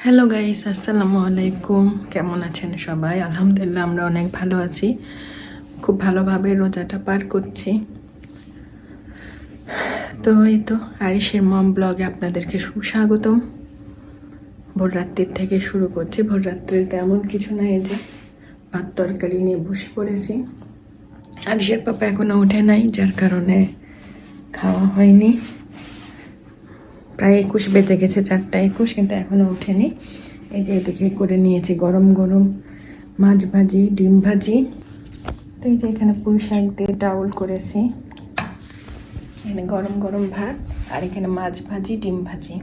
Hello guys, আসসালামু আলাইকুম। কেমন আছেন সবাই? আলহামদুলিল্লাহ আমরা অনেক ভালো আছি। খুব ভালোভাবে রোজাটা পার করছি। তো এই তো আরিশের মম ব্লগে আপনাদেরকে সুস্বাগতম। ভোররাত্রির থেকে শুরু করছি। ভোররাত্রিতে এমন কিছু নাই, যে ভাত তরকারি নিয়ে বসে পড়েছি। আরিশের পাপা এখনো ওঠে নাই, যার কারণে খাওয়া হয়নি। প্রায় 21 বেজে গেছে, 4:21, কিন্তু এখনো ওঠেনি। এই যে এদিকে করে নিয়েছি গরম গরম মাছ ভাজি, ডিম ভাজি। তো এই যে এখানে পুঁই শাক দিয়ে ডাউল করেছি, এখানে গরম গরম ভাত, আর এখানে মাছ ভাজি, ডিম ভাজি।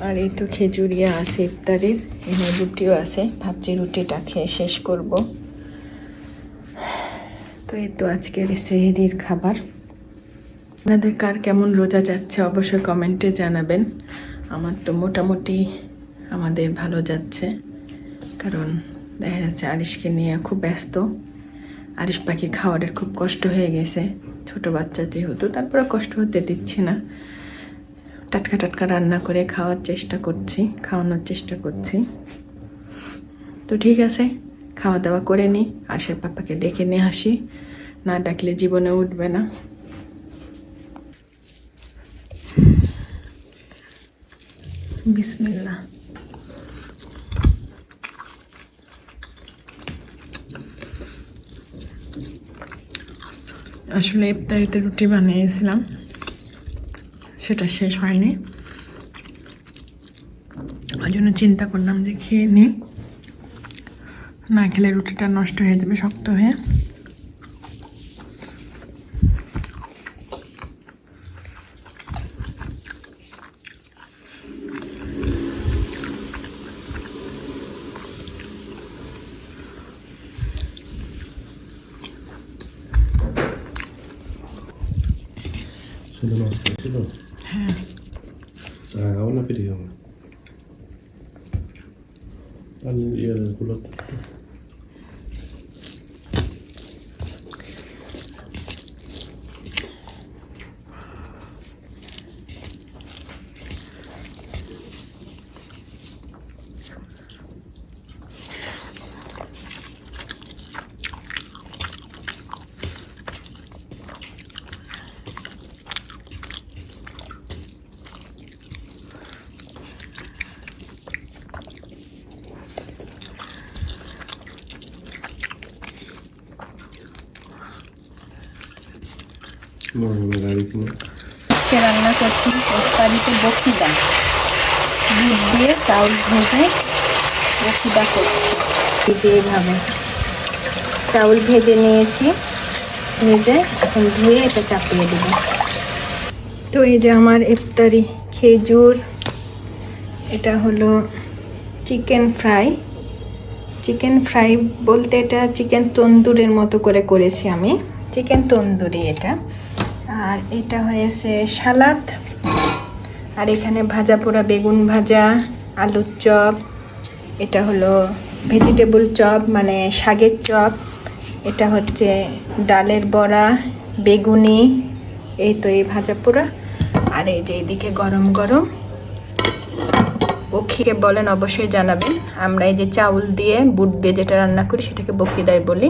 আর এই তো খেজুরিয়া আছে ইফতারির, এখানে রুটিও আছে। ভাবছি রুটিটা খেয়ে শেষ করব। তো এই তো আজকের সেহরির খাবার। আপনাদের কার কেমন রোজা যাচ্ছে অবশ্যই কমেন্টে জানাবেন। আমার তো মোটামুটি আমাদের ভালো যাচ্ছে, কারণ দেখা যাচ্ছে আরিশকে নিয়ে খুব ব্যস্ত। আরিশ পাখির খাওয়ারের খুব কষ্ট হয়ে গেছে, ছোট বাচ্চা যেহেতু, তারপরে কষ্ট হতে দিচ্ছি না। টাটকা টাটকা রান্না করে খাওয়ানোর চেষ্টা করছি। তো ঠিক আছে, খাওয়া দাওয়া করে নিই, আরিশের পাপাকে ডেকে নিয়ে আসি, না ডাকলে জীবনে উঠবে না। বিসমিল্লাহ। আসলে ইফতারিতে রুটি বানিয়েছিলাম, সেটা শেষ হয়নি। ওই জন্য চিন্তা করলাম যে খেয়ে নিই, না খেলে রুটিটা নষ্ট হয়ে যাবে শক্ত হয়ে। হ্যাঁ, ahora pedido. Y el culo. No, me la dijo. আজকে রান্না করছি ইফতারিতে বকিদা, দুধ দিয়ে চাউল ভেজে বকিদা করছি। এই যে এইভাবে চাউল ভেজে নিয়েছি, ভেজে এখন ধুয়ে এটা চাপিয়ে দেব। তো এই যে আমার ইফতারি, খেজুর, এটা হলো চিকেন ফ্রাই। চিকেন ফ্রাই বলতে এটা চিকেন তন্দুরের মতো করে করেছি আমি, চিকেন তন্দুরি এটা। আর এটা হয়েছে সালাদ, আর এখানে ভাজা পোড়া বেগুন ভাজা, আলুর চপ, এটা হলো ভেজিটেবল চপ মানে শাকের চপ, এটা হচ্ছে ডালের বড়া, বেগুনি, এই তো এই ভাজা পোড়া। আর এই যে এইদিকে গরম গরম বখিকে বলেন অবশ্যই জানাবেন। আমরা এই যে চাউল দিয়ে বুট দিয়ে যেটা রান্না করি সেটাকে বখিদাই বলি।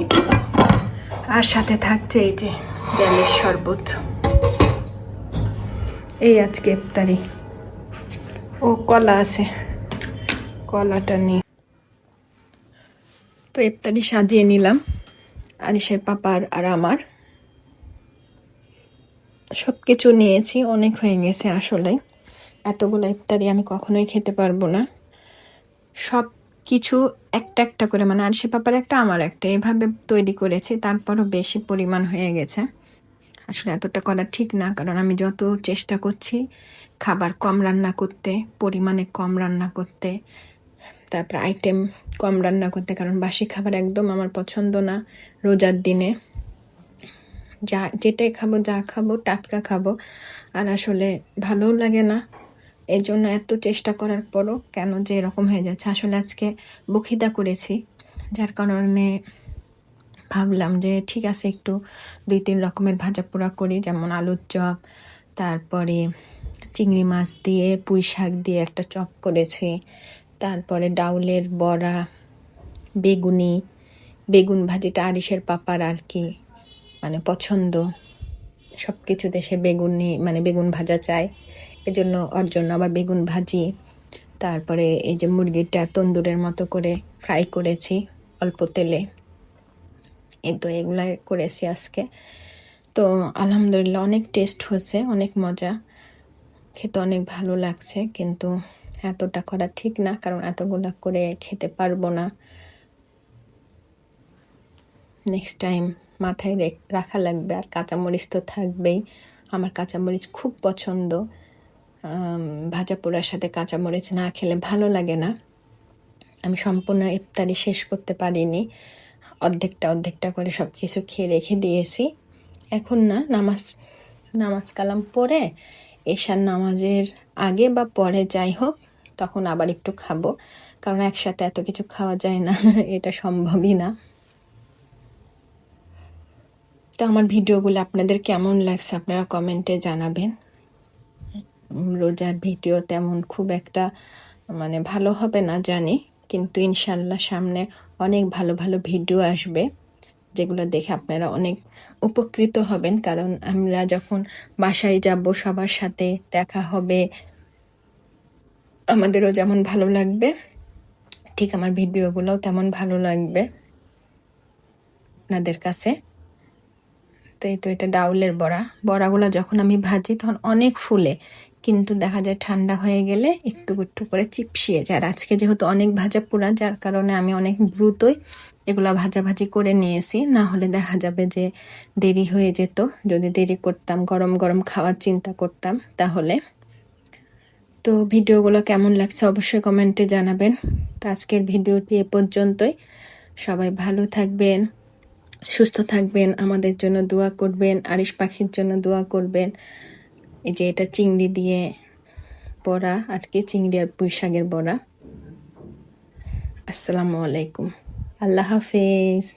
আর সাথে থাকছে এই যে ডালের শরবত। এই আজকে ইফতারি। ও কলা আছে, কলাটা নিয়ে তো ইফতারি সাজিয়ে নিলাম। আরিশের পাপার আর আমার সব কিছু নিয়েছি, অনেক হয়ে গেছে আসলে। এতগুলো ইফতারি আমি কখনোই খেতে পারবো না। সব কিছু একটা একটা করে, মানে আরিশের পাপার একটা আমার একটা, এভাবে তৈরি করেছি, তারপরও বেশি পরিমাণ হয়ে গেছে। আসলে এতটা করা ঠিক না, কারণ আমি যত চেষ্টা করছি খাবার কম রান্না করতে, পরিমাণে কম রান্না করতে, তারপর আইটেম কম রান্না করতে, কারণ বাসি খাবার একদম আমার পছন্দ না। রোজার দিনে যেটাই খাবো, যা খাবো টাটকা খাবো, আর আসলে ভালোও লাগে না। এই জন্য এত চেষ্টা করার পরও কেন যে এরকম হয়ে যাচ্ছে। আসলে আজকে বখিদা করেছি, যার কারণে ভাবলাম যে ঠিক আছে একটু 2-3 রকমের ভাজা পোড়া করি, যেমন আলুর চপ, তারপরে চিংড়ি মাছ দিয়ে পুঁই শাক দিয়ে একটা চপ করেছি, তারপরে ডাউলের বড়া, বেগুনি, বেগুন ভাজিটা আরিশের পাপার আর কি মানে পছন্দ, সব কিছু দেশে বেগুনি মানে বেগুন ভাজা চাই, এজন্য ওর জন্য আবার বেগুন ভাজি। তারপরে এই যে মুরগিটা তন্দুরের মতো করে ফ্রাই করেছি অল্প তেলে, এই তো এগুলা করেছি আজকে। তো আলহামদুলিল্লাহ অনেক টেস্ট হয়েছে, অনেক মজা, খেতে অনেক ভালো লাগছে, কিন্তু এতটা করা ঠিক না, কারণ এতগুলা করে খেতে পারবো না। নেক্সট টাইম মাথায় রাখা লাগবে। আর কাঁচামরিচ তো থাকবেই, আমার কাঁচামরিচ খুব পছন্দ, ভাজা পোড়ার সাথে কাঁচামরিচ না খেলে ভালো লাগে না। আমি সম্পূর্ণ ইফতারি শেষ করতে পারিনি, অর্ধেকটা করে সব কিছু খেয়ে রেখে দিয়েছি। এখন না নামাজ কালাম পড়ে এশার নামাজের আগে বা পরে যাই হোক তখন আবার একটু খাবো, কারণ একসাথে এত কিছু খাওয়া যায় না, এটা সম্ভবই না। তো আমার ভিডিওগুলো আপনাদের কেমন লাগছে আপনারা কমেন্টে জানাবেন। রোজার ভিডিও তেমন খুব একটা মানে ভালো হবে না জানি, কিন্তু ইনশাল্লাহ সামনে অনেক ভালো ভালো ভিডিও আসবে, যেগুলো দেখে আপনারা অনেক উপকৃত হবেন। কারণ আমরা যখন বাসায় যাব সবার সাথে দেখা হবে, আমাদেরও যেমন ভালো লাগবে, ঠিক আমার ভিডিওগুলোও তেমন ভালো লাগবে আপনাদের কাছে। তো এই তো এটা ডাউলের বড়াগুলো যখন আমি ভাজি তখন অনেক ফুলে, কিন্তু দেখা যায় ঠান্ডা হয়ে গেলে একটু একটু করে চিপসিয়ে যায়। আর আজকে যেহেতু অনেক ভাজা পোড়া, যার কারণে আমি অনেক দ্রুতই এগুলা ভাজাভাজি করে নিয়েছি, না হলে দেখা যাবে যে দেরি হয়ে যেত। যদি দেরি করতাম, গরম গরম খাওয়ার চিন্তা করতাম তাহলে। তো ভিডিওগুলো কেমন লাগছে অবশ্যই কমেন্টে জানাবেন। তো আজকের ভিডিওটি এ পর্যন্তই, সবাই ভালো থাকবেন, সুস্থ থাকবেন, আমাদের জন্য দোয়া করবেন, আরিশ পাখির জন্য দোয়া করবেন। এই যে এটা চিংড়ি দিয়ে বড়া আর কি, চিংড়ি আর পুঁই শাকের বড়া। আসসালামু আলাইকুম, আল্লাহ হাফেজ।